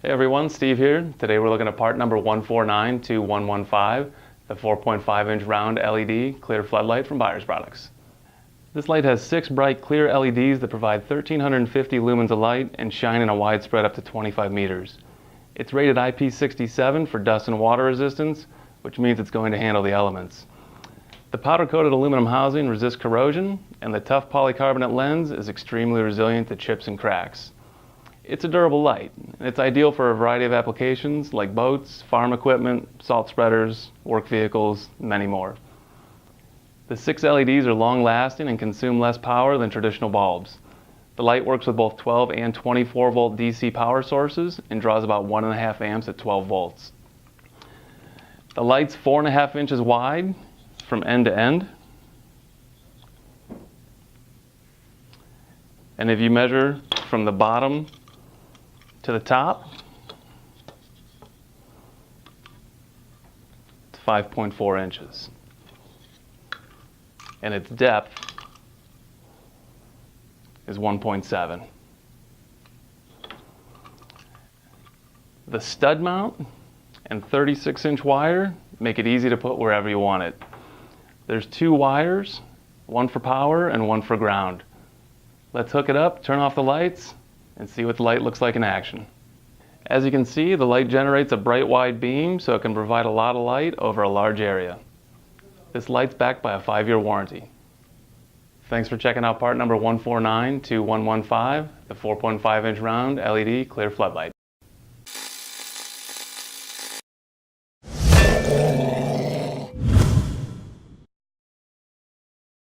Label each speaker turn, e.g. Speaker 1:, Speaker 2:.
Speaker 1: Hey everyone, Steve here. Today we're looking at part number 1492-115, the 4.5-inch round LED clear floodlight from Byers Products. This light has 6 bright clear LEDs that provide 1350 lumens of light and shine in a wide spread up to 25 meters. It's rated IP67 for dust and water resistance, which means it's going to handle the elements. The powder-coated aluminum housing resists corrosion, and the tough polycarbonate lens is extremely resilient to chips and cracks. It's a durable light, and it's ideal for a variety of applications like boats, farm equipment, salt spreaders, work vehicles, and many more. The 6 LEDs are long-lasting and consume less power than traditional bulbs. The light works with both 12 and 24 volt DC power sources and draws about 1.5 amps at 12 volts. The light's 4.5 inches wide from end to end. And if you measure from the bottom to the top, it's 5.4 inches. And its depth is 1.7. The stud mount and 36-inch wire make it easy to put wherever you want it. There's 2 wires, one for power and one for ground. Let's hook it up, turn off the lights, and see what the light looks like in action. As you can see, the light generates a bright wide beam so it can provide a lot of light over a large area. This light's backed by a 5-year warranty. Thanks for checking out part number 1492-115, the 4.5-inch round LED clear floodlight.